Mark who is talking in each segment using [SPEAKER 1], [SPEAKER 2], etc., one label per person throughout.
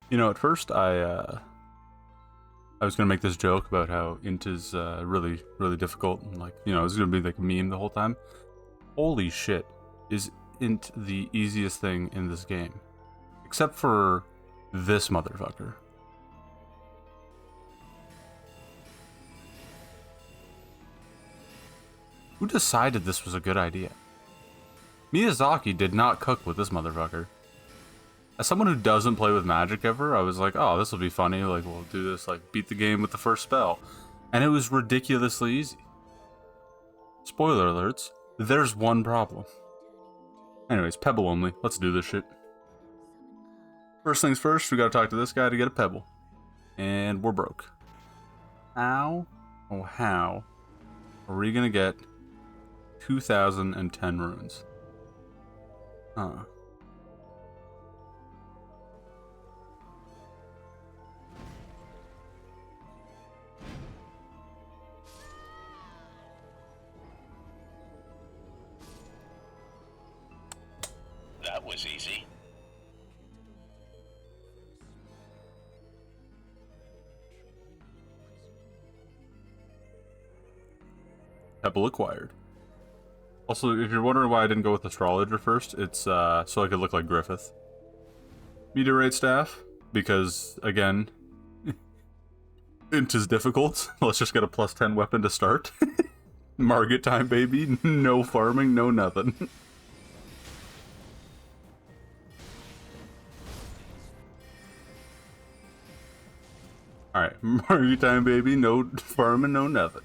[SPEAKER 1] You know, at first I was gonna make this joke about how int is really really difficult and like it's gonna be like a meme the whole time. Holy shit, is int the easiest thing in this game, except for this motherfucker. Who decided this was a good idea? Miyazaki did not cook with this motherfucker. As someone who doesn't play with magic ever, I was like, oh, this will be funny. Like, we'll do this, like, beat the game with the first spell. And it was ridiculously easy. Spoiler alerts, there's one problem. Anyways, Pebble only. Let's do this shit. First things first, we gotta talk to this guy to get a Pebble. And we're broke. How? Oh, how are we gonna get 2010 runes? Huh.
[SPEAKER 2] That was easy.
[SPEAKER 1] Pebble acquired. Also, if you're wondering why I didn't go with astrologer first, it's so I could look like Griffith. Meteorite staff, because again, int is difficult. Let's just get a +10 weapon to start. Market time, baby. No farming, no nothing. Alright, market time, baby. No farming, no nothing.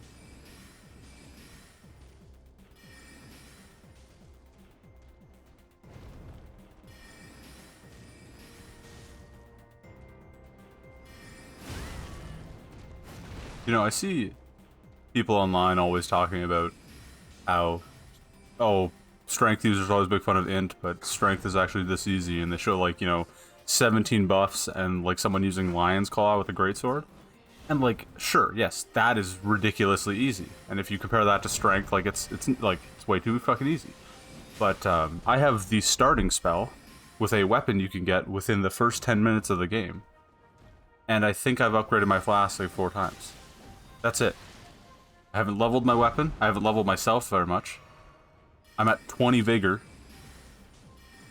[SPEAKER 1] You know, I see people online always talking about how, oh, strength users always make fun of int, but strength is actually this easy, and they show, like, 17 buffs and, like, someone using Lion's Claw with a greatsword. And, like, sure, yes, that is ridiculously easy. And if you compare that to strength, like, it's way too fucking easy. But, I have the starting spell with a weapon you can get within the first 10 minutes of the game. And I think I've upgraded my flask, like, 4 times. That's it. I haven't leveled my weapon. I haven't leveled myself very much. I'm at 20 vigor.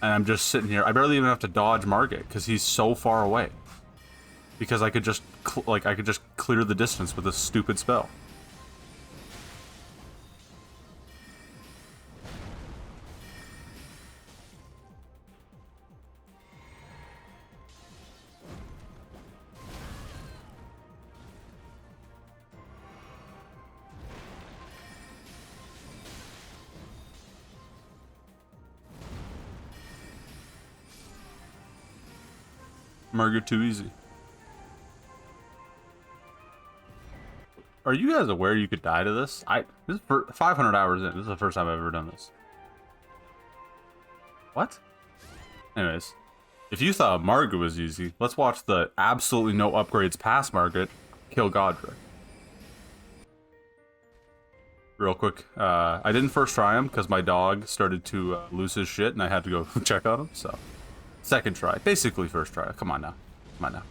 [SPEAKER 1] And I'm just sitting here. I barely even have to dodge Margit, because he's so far away. Because I could just, clear the distance with this stupid spell. Margit too easy. Are you guys aware you could die to this? This is for 500 hours in. This is the first time I've ever done this. What? Anyways, if you thought Margit was easy, let's watch the absolutely no upgrades past Margit kill Godric. Real quick, I didn't first try him because my dog started to lose his shit and I had to go check on him, so. Second try. Basically first try. Come on now. Come on now.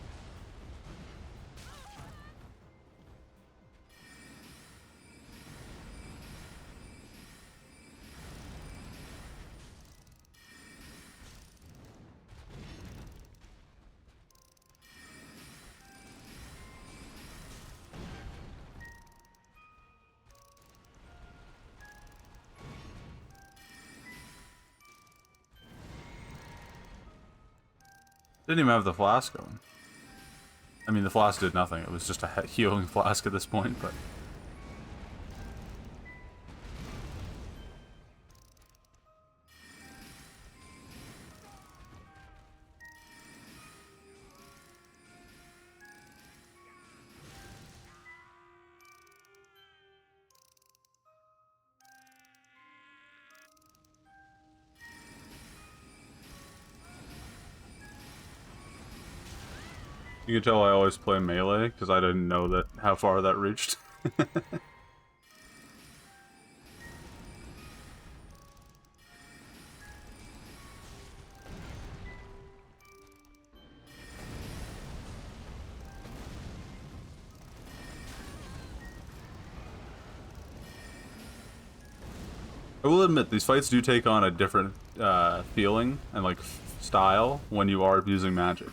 [SPEAKER 1] Didn't even have the flask going. I mean, the flask did nothing. It was just a healing flask at this point, but... You can tell I always play melee, because I didn't know that how far that reached. will admit, these fights do take on a different feeling and, like, style when you are using magic.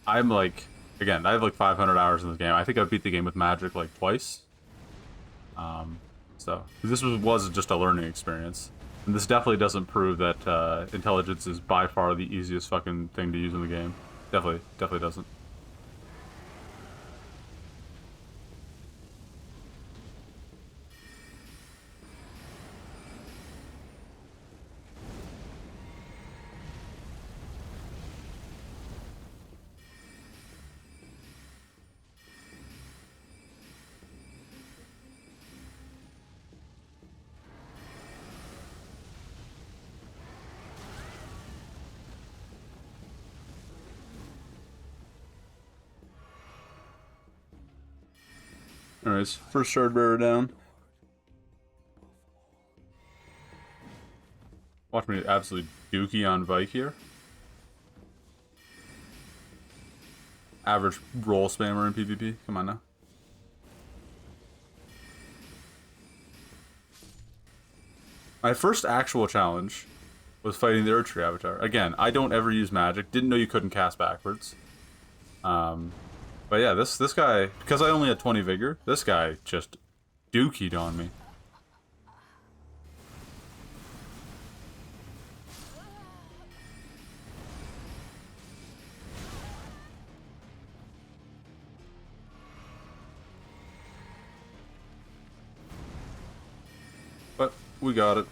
[SPEAKER 1] I'm, like, again, I have, like, 500 hours in this game. I think I beat the game with magic, like, twice. So, this was just a learning experience. And this definitely doesn't prove that intelligence is by far the easiest fucking thing to use in the game. Definitely doesn't. Anyways, first shard bearer down. Watch me absolutely dookie on Vike here. Average roll spammer in PvP. Come on now. My first actual challenge was fighting the Erdtree Avatar. Again, I don't ever use magic. Didn't know you couldn't cast backwards. But yeah, this guy, because I only had 20 vigor, this guy just dookied on me. But we got it.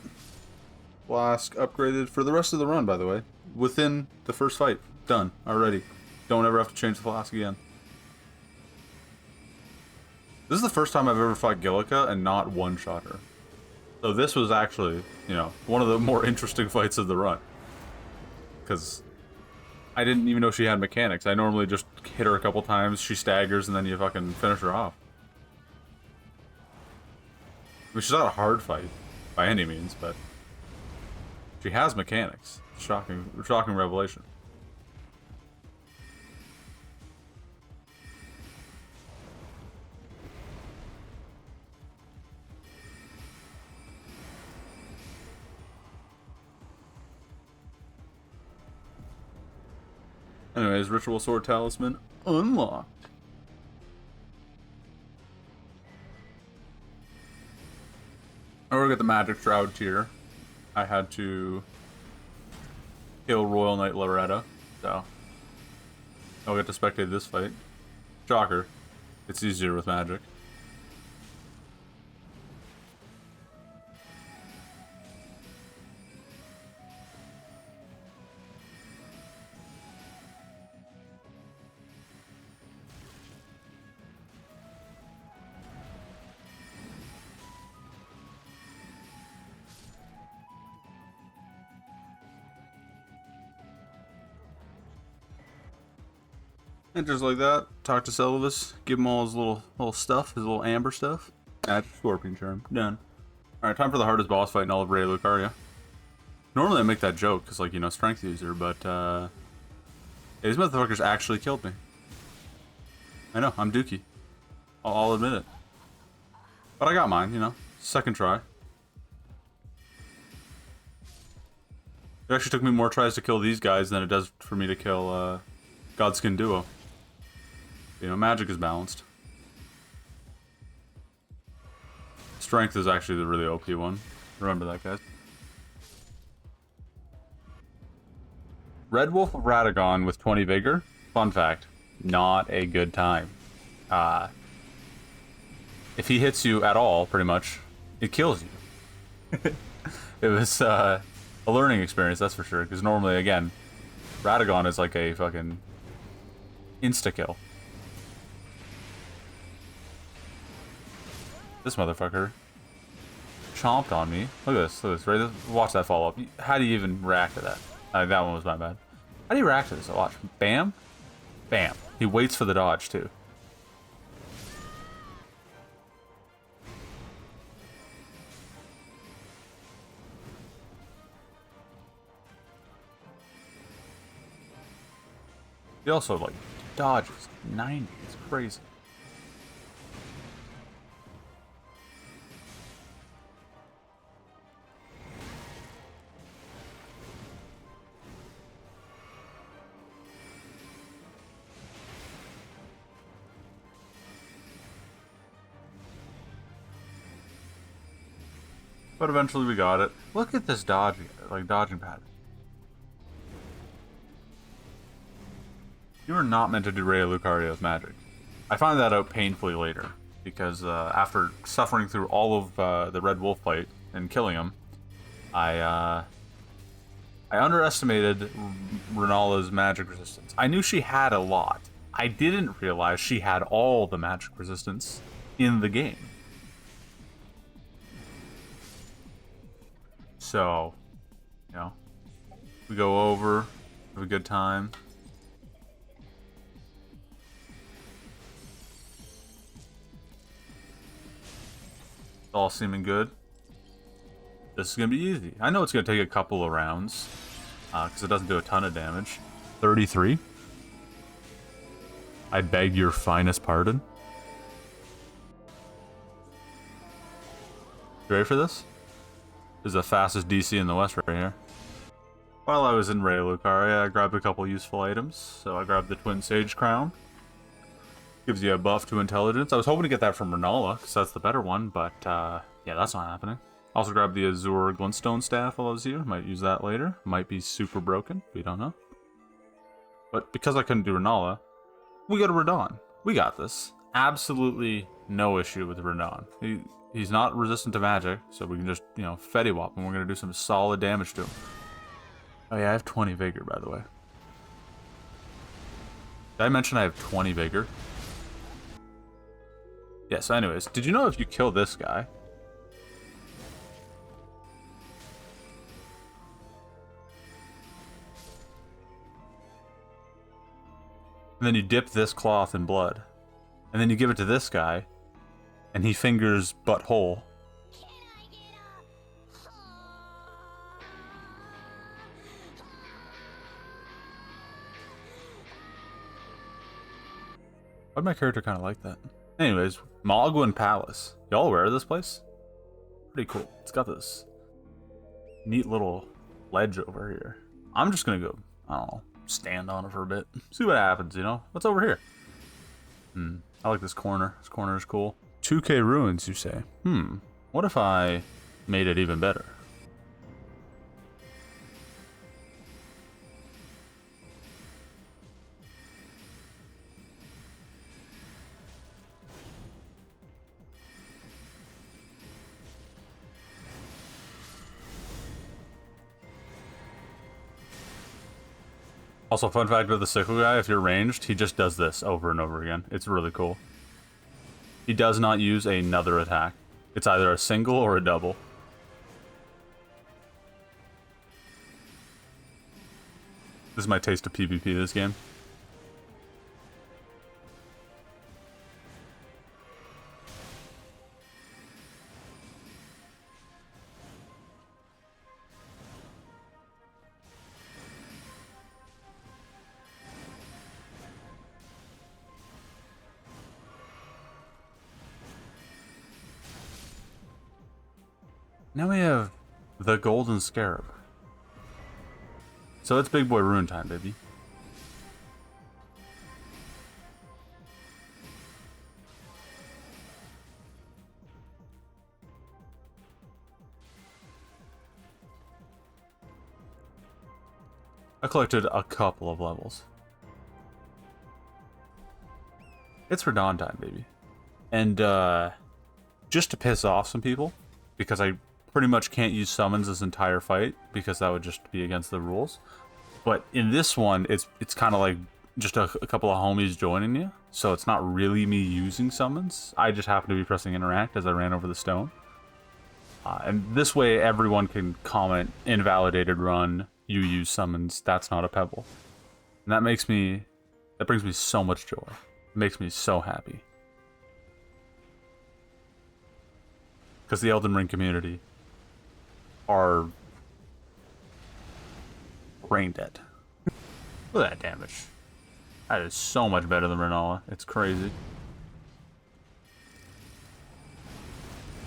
[SPEAKER 1] Flask upgraded for the rest of the run, by the way. Within the first fight. Done. Already. Don't ever have to change the flask again. This is the first time I've ever fought Gillica and not one-shot her. So this was actually, you know, one of the more interesting fights of the run. Because I didn't even know she had mechanics. I normally just hit her a couple times, she staggers, and then you fucking finish her off. I mean, she's not a hard fight, by any means, but she has mechanics. Shocking revelation. Anyways, Ritual Sword Talisman unlocked. I already got the Magic Shroud tier. I had to kill Royal Knight Loretta, so I'll get to spectate this fight. Shocker. It's easier with magic. And just like that, talk to Selvus, give him all his little stuff, his little amber stuff. Add Scorpion Charm. Done. Alright, time for the hardest boss fight in all of Ray Lucaria. Normally I make that joke, because, like, you know, strength user, but, these motherfuckers actually killed me. I know, I'm dookie. I'll admit it. But I got mine, you know. Second try. It actually took me more tries to kill these guys than it does for me to kill, Godskin Duo. You know, magic is balanced. Strength is actually the really OP one. Remember that, guys. Red Wolf of Radagon with 20 vigor. Fun fact, not a good time. If he hits you at all, pretty much, it kills you. It was a learning experience, that's for sure. Because normally, again, Radagon is like a fucking insta-kill. This motherfucker chomped on me. Look at this, right? Watch that follow-up. How do you even react to that? That one was my bad. How do you react to this? Watch. Bam. Bam. He waits for the dodge, too. He also, like, dodges 90. It's crazy. But eventually we got it. Look at this dodging, like dodging pattern. You are not meant to do Rey Lucario with magic. I found that out painfully later, because after suffering through all of the Red Wolf fight and killing him, I underestimated Renala's magic resistance. I knew she had a lot. I didn't realize she had all the magic resistance in the game. So, you know, we go over, have a good time. It's all seeming good. This is going to be easy. I know it's going to take a couple of rounds, because it doesn't do a ton of damage. 33? I beg your finest pardon. You ready for this? This is the fastest DC in the West right here. While I was in Rey Lucaria, I grabbed a couple useful items. So I grabbed the Twin Sage Crown. Gives you a buff to intelligence. I was hoping to get that from Renala, because that's the better one, but yeah, that's not happening. Also grabbed the Azure Glintstone Staff while I was here. Might use that later. Might be super broken. We don't know. But because I couldn't do Renala, we go to Radon. We got this. Absolutely no issue with Radon. He's not resistant to magic, so we can just, you know, Fetty Wap, and we're going to do some solid damage to him. Oh yeah, I have 20 Vigor, by the way. Did I mention I have 20 Vigor? Yeah, so anyways, did you know if you kill this guy... and then you dip this cloth in blood, and then you give it to this guy, and he fingers butthole. Why'd my character kind of like that? Anyways, Mogwin Palace. Y'all aware of this place? Pretty cool. It's got this neat little ledge over here. I'm just gonna go, I don't know, stand on it for a bit. See what happens, you know? What's over here? I like this corner. This corner is cool. 2K ruins, you say? What if I made it even better? Also, fun fact about the sickle guy, if you're ranged, he just does this over and over again. It's really cool. He does not use another attack. It's either a single or a double. This is my taste of PvP this game. Now we have the Golden Scarab. So it's big boy rune time, baby. I collected a couple of levels. It's Radon time, baby. And just to piss off some people, because I pretty much can't use summons this entire fight, because that would just be against the rules. But in this one, it's kind of like just a couple of homies joining you, so it's not really me using summons. I just happen to be pressing interact as I ran over the stone. And this way, everyone can comment, invalidated run, you use summons, that's not a Pebble. And that brings me so much joy. It makes me so happy. Because the Elden Ring community are brain dead. Look at that damage. That is so much better than Renala. It's crazy.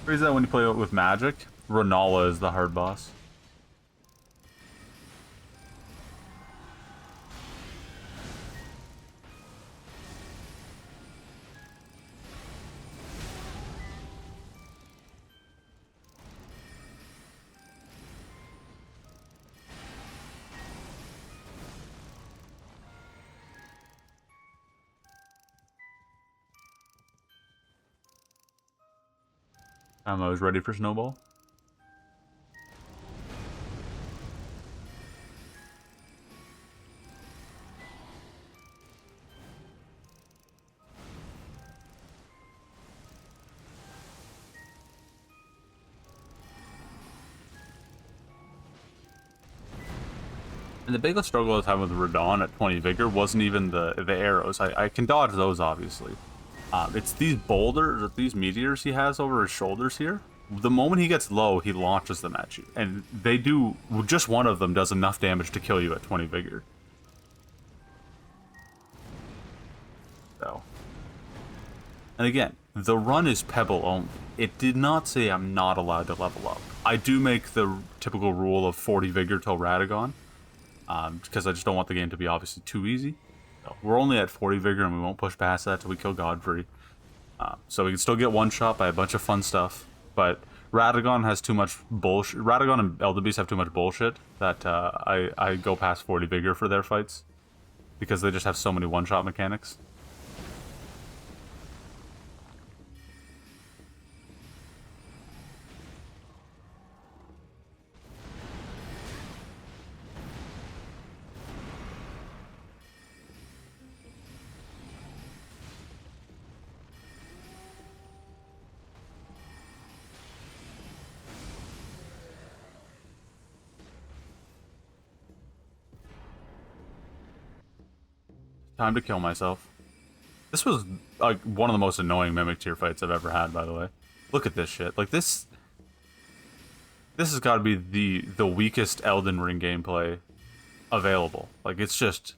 [SPEAKER 1] Crazy that when you play it with magic, Renala is the hard boss. I was ready for Snowball. And the biggest struggle I was having with Radon at 20 Vigor wasn't even the arrows. I can dodge those, obviously. It's these boulders, these meteors he has over his shoulders here. The moment he gets low, he launches them at you. And they do, just one of them does enough damage to kill you at 20 Vigor. So. And again, the run is Pebble only. It did not say I'm not allowed to level up. I do make the typical rule of 40 Vigor till Radagon. Because I just don't want the game to be obviously too easy. So we're only at 40 Vigor and we won't push past that till we kill Godfrey. So we can still get one shot by a bunch of fun stuff. But Radagon has too much bullshit. Radagon and Elden Beast have too much bullshit that I go past 40 Vigor for their fights. Because they just have so many one-shot mechanics. Time to kill myself. This was like one of the most annoying Mimic tier fights I've ever had, by the way. Look at this shit. Like this has got to be the weakest Elden Ring gameplay available. Like it's just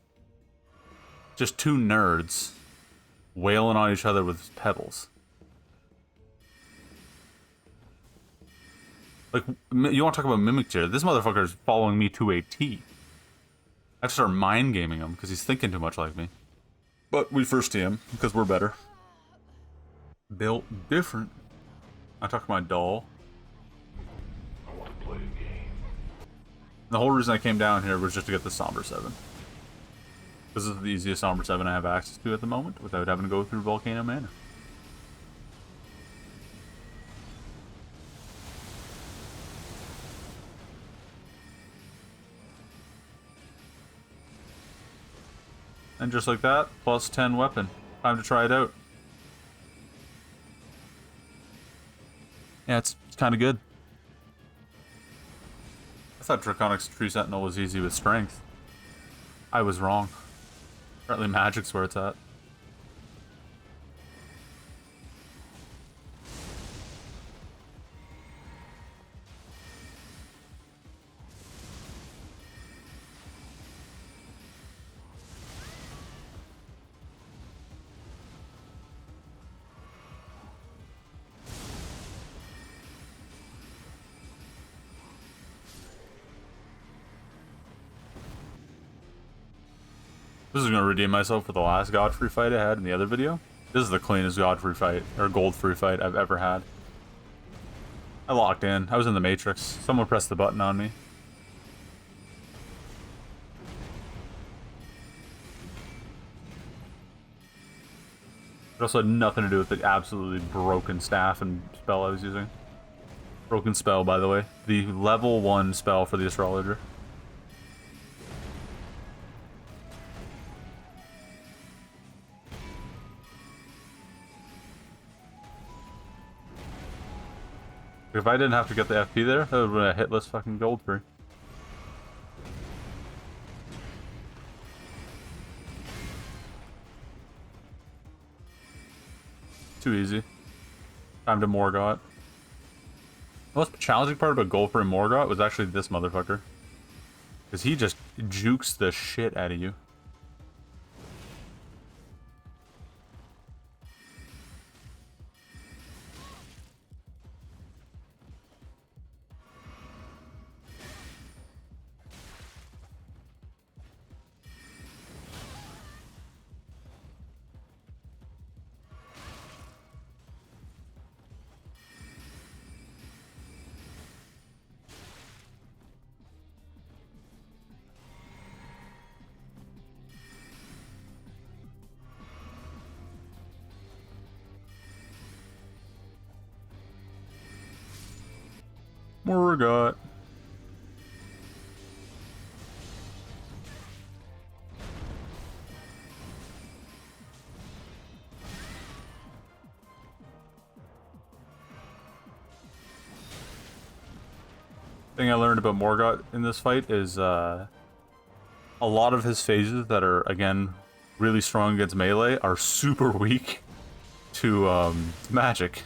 [SPEAKER 1] two nerds wailing on each other with pebbles. Like, you want to talk about Mimic tier? This motherfucker is following me to a T. I have to start mind gaming him because he's thinking too much like me. But we first him because we're better. Built different. I talk to my doll.
[SPEAKER 3] I want to play a game.
[SPEAKER 1] The whole reason I came down here was just to get the Somber 7. This is the easiest Somber 7 I have access to at the moment without having to go through Volcano Manor. And just like that, plus 10 weapon. Time to try it out. Yeah, it's kind of good. I thought Draconic's Tree Sentinel was easy with strength. I was wrong. Apparently magic's where it's at. This is going to redeem myself for the last Godfrey fight I had in the other video. This is the cleanest Godfrey fight, or Goldfrey fight I've ever had. I locked in. I was in the Matrix. Someone pressed the button on me. It also had nothing to do with the absolutely broken staff and spell I was using. Broken spell, by the way. The level 1 spell for the Astrologer. If I didn't have to get the FP there, that would have been a hitless fucking Goldfrey. Too easy. Time to Morgott. The most challenging part about Goldfrey and Morgott was actually this motherfucker. Because he just jukes the shit out of you. Morgot. Thing I learned about Morgot in this fight is a lot of his phases that are, again, really strong against melee are super weak to magic.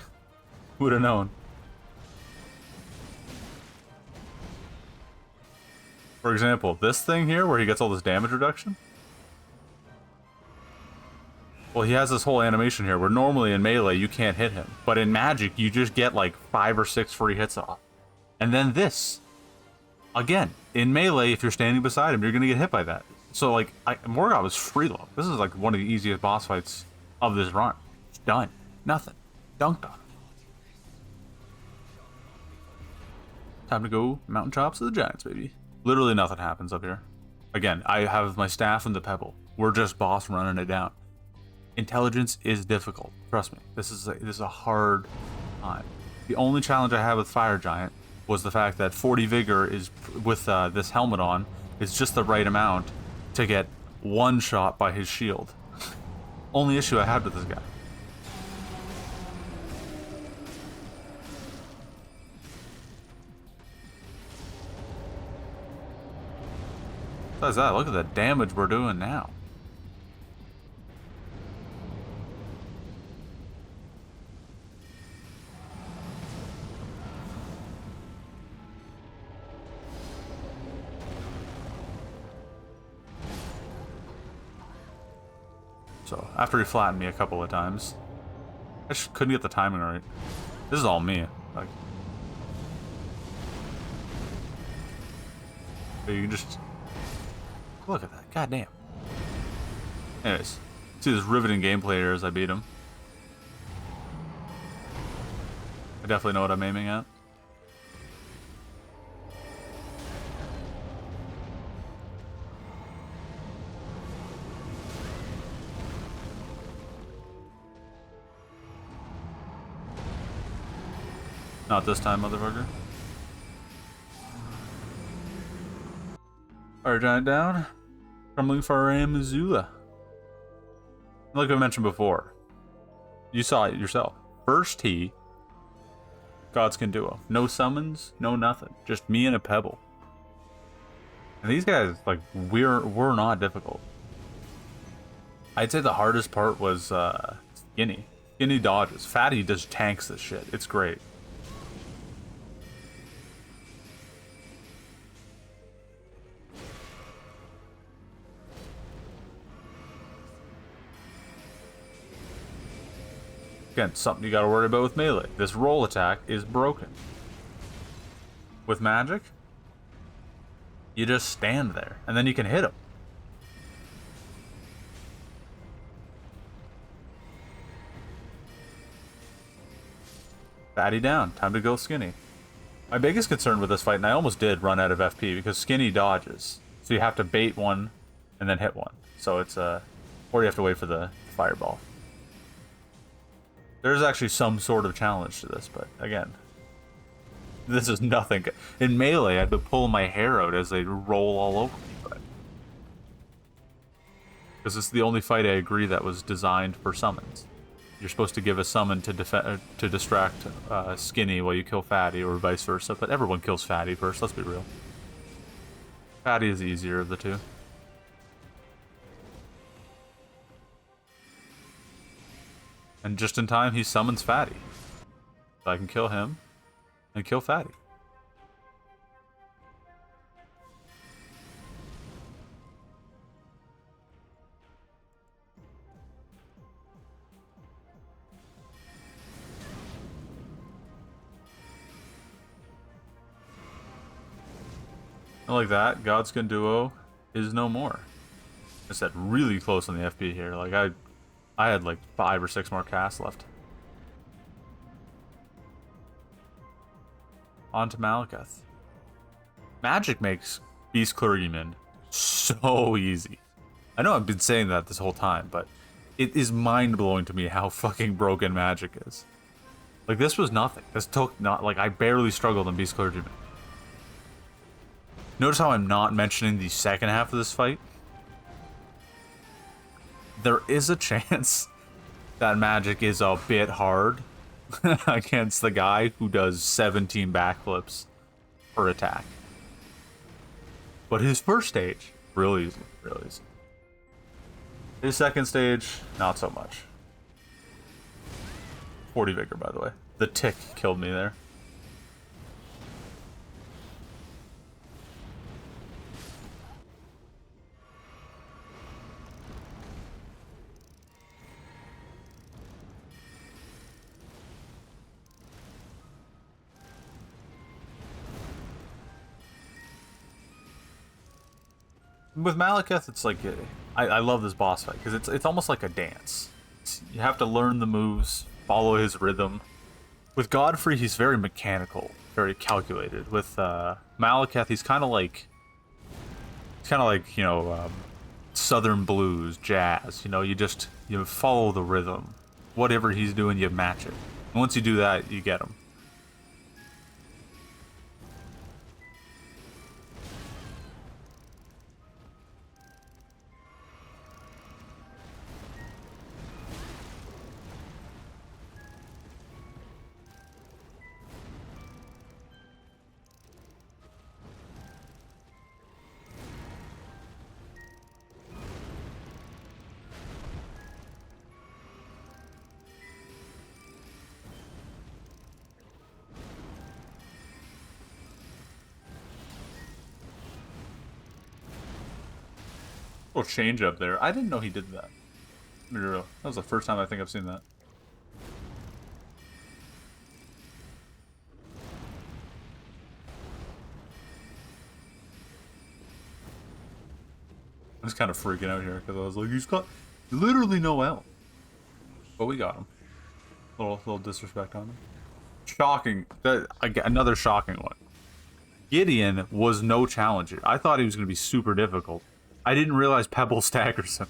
[SPEAKER 1] Who would have known? For example, this thing here where he gets all this damage reduction. Well, he has this whole animation here where normally in melee you can't hit him, but in magic you just get like 5 or 6 free hits off. And then this. Again, in melee, if you're standing beside him, you're gonna get hit by that. So like, Morgot was free low. This is like one of the easiest boss fights of this run. It's done. Nothing. Dunked on him. Time to go mountain chops to the giants, baby. Literally nothing happens up here. Again, I have my staff and the Pebble. We're just boss running it down. Intelligence is difficult. Trust me. This is a hard time. The only challenge I had with Fire Giant was the fact that 40 Vigor is with this helmet on is just the right amount to get one shot by his shield. Only issue I had with this guy. Besides that, look at the damage we're doing now. So, after he flattened me a couple of times, I just couldn't get the timing right. This is all me. Like, you can just look at that. God damn. Anyways, see this riveting gameplay here as I beat him. I definitely know what I'm aiming at. Not this time, motherfucker. Fire Giant down. Crumbling Faram Missoula. Like I mentioned before, you saw it yourself. First T, Godskin Duo. No summons, no nothing. Just me and a Pebble. And these guys, like, we're not difficult. I'd say the hardest part was Skinny. Skinny dodges. Fatty just tanks this shit. It's great. Again, something you gotta worry about with melee. This roll attack is broken. With magic, you just stand there, and then you can hit him. Fatty down. Time to go Skinny. My biggest concern with this fight, and I almost did run out of FP, because Skinny dodges. So you have to bait one, and then hit one. So it's or you have to wait for the fireball. There's actually some sort of challenge to this, but again, this is nothing. In melee, I had to pull my hair out as they roll all over me, but because it's the only fight I agree that was designed for summons. You're supposed to give a summon to distract Skinny while you kill Fatty, or vice versa, but everyone kills Fatty first, let's be real. Fatty is the easier of the two. And just in time, he summons Fatty. So I can kill him and kill Fatty. And like that, Godskin Duo is no more. I said really close on the FP here. Like I had like 5 or 6 more casts left. On to Malekith. Magic makes Beast Clergyman so easy. I know I've been saying that this whole time, but it is mind-blowing to me how fucking broken magic is. Like, this was nothing. This took not, like, I barely struggled in Beast Clergyman. Notice how I'm not mentioning the second half of this fight? There is a chance that magic is a bit hard against the guy who does 17 backflips per attack. But his first stage, really easy, really easy. His second stage, not so much. 40 vigor, by the way. The tick killed me there. With Malekith, it's like I love this boss fight because it's almost like a dance. You have to learn the moves, follow his rhythm. With Godfrey, he's very mechanical, very calculated. With Malekith, he's kind of like Southern blues, jazz. You know, you follow the rhythm. Whatever he's doing, you match it. And once you do that, you get him. Little change up there. I didn't know he did that. That was the first time I think I've seen that. I was kind of freaking out here because I was like, he's got literally no L. But we got him. Little disrespect on him. Shocking. Another shocking one. Gideon was no challenger. I thought he was going to be super difficult. I didn't realize Pebble staggers him.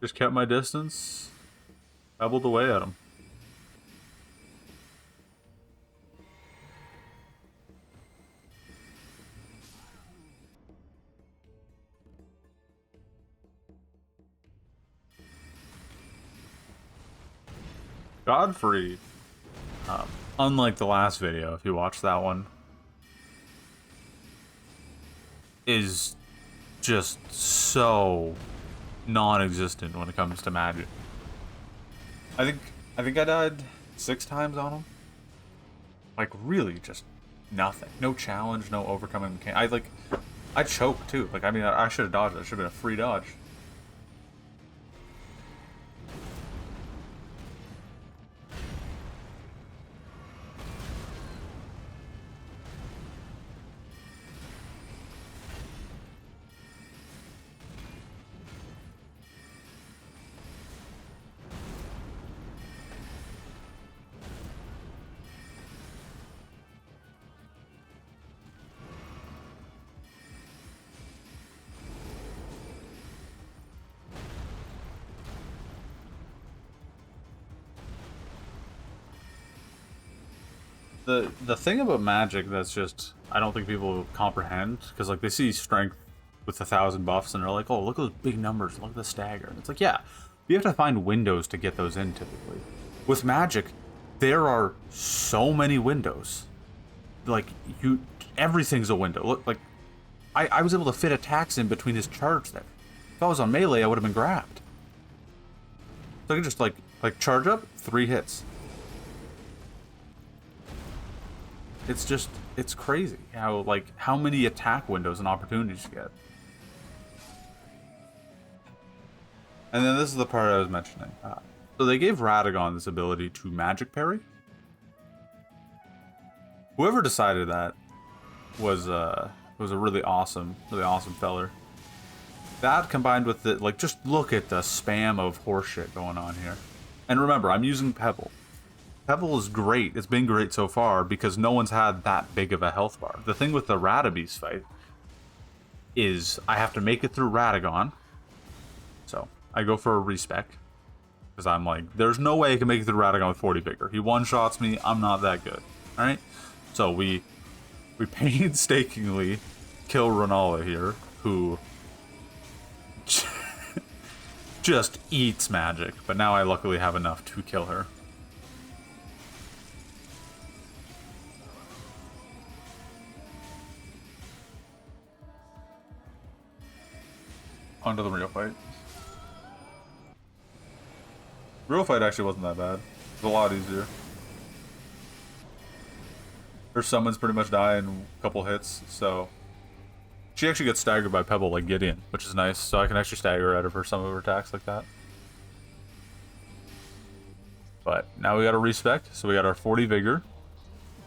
[SPEAKER 1] Just kept my distance, pebbled away at him. Godfrey, unlike the last video, if you watch that one, is just so non-existent when it comes to magic. I think I died 6 times on him. Like, really just nothing. No challenge, no overcoming mechanic. I choked too. Like, I mean, I should have dodged it. It should have been a free dodge. The thing about magic that's just I don't think people comprehend, because like they see strength with 1,000 buffs and they're like, oh, look at those big numbers, look at the stagger. And it's like, yeah, you have to find windows to get those in typically. With magic, there are so many windows. Like everything's a window. Look, like I was able to fit attacks in between his charge there. If I was on melee, I would have been grabbed. So I could just like charge up, 3 hits. It's crazy how many attack windows and opportunities you get. And then this is the part I was mentioning. So they gave Radagon this ability to magic parry. Whoever decided that was a really awesome feller. That combined with the, like, just look at the spam of horseshit going on here. And remember, I'm using Pebble. Pebble is great. It's been great so far because no one's had that big of a health bar. The thing with the Radabeast fight is I have to make it through Radagon. So I go for a respec. Because I'm like, there's no way I can make it through Radagon with 40 vigor. He one-shots me, I'm not that good. Alright? So we painstakingly kill Renala here, who just eats magic. But now I luckily have enough to kill her. On to the real fight. Real fight actually wasn't that bad. It was a lot easier. Her summons pretty much die in a couple hits, so... She actually gets staggered by Pebble like Gideon, which is nice, so I can actually stagger her out of her some of her attacks like that. But now we got a respec, so we got our 40 vigor.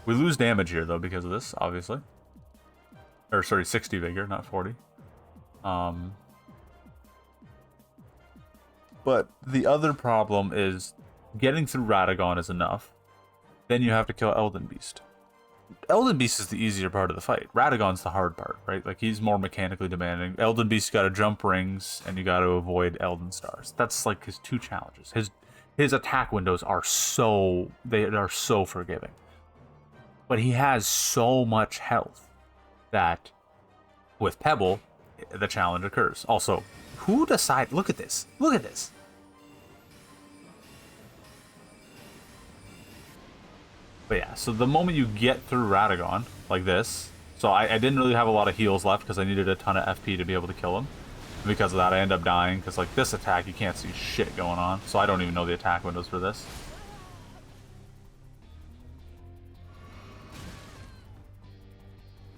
[SPEAKER 1] We lose damage here though because of this, obviously. Or sorry, 60 vigor, not 40. But the other problem is getting through Radagon is enough. Then you have to kill Elden Beast. Elden Beast is the easier part of the fight. Radagon's the hard part, right? Like, he's more mechanically demanding. Elden Beast gotta jump rings, and you gotta avoid Elden Stars. That's like his two challenges. His attack windows are so... they are so forgiving. But he has so much health that with Pebble, the challenge occurs. Also, who decided... look at this. Look at this. But yeah, so the moment you get through Radagon, like this, so I didn't really have a lot of heals left because I needed a ton of FP to be able to kill him. And because of that, I end up dying because, like, this attack, you can't see shit going on. So I don't even know the attack windows for this.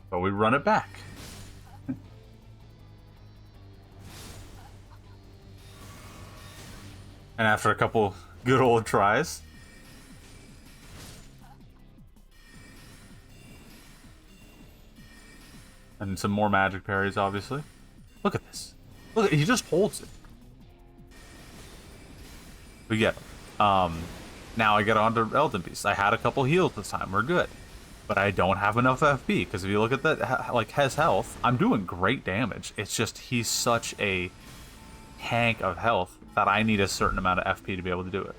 [SPEAKER 1] But we run it back. And after a couple good old tries... and some more magic parries, obviously. Look at this. Look at, he just holds it. We get him. Now I get onto Elden Beast. I had a couple heals this time. We're good. But I don't have enough FP, because if you look at that, like, his health, I'm doing great damage. It's just he's such a tank of health that I need a certain amount of FP to be able to do it.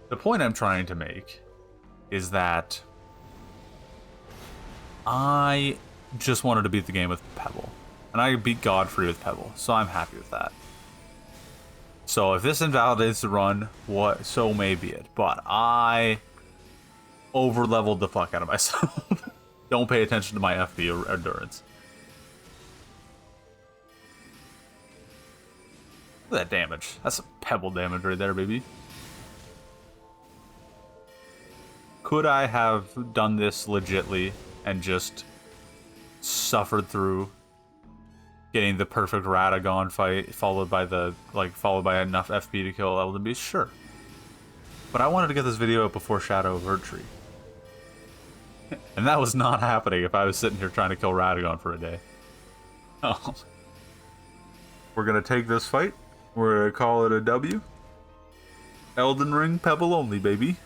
[SPEAKER 1] The point I'm trying to make is that I just wanted to beat the game with Pebble. And I beat Godfrey with Pebble, so I'm happy with that. So if this invalidates the run, so may be it. But I over-leveled the fuck out of myself. Don't pay attention to my FP or endurance. Look at that damage. That's some Pebble damage right there, baby. Could I have done this legitly and just suffered through getting the perfect Radagon fight followed by enough FP to kill Elden Beast? Sure. But I wanted to get this video out before Shadow of Erdtree. And that was not happening if I was sitting here trying to kill Radagon for a day. Oh. We're gonna take this fight. We're gonna call it a W. Elden Ring, Pebble only, baby.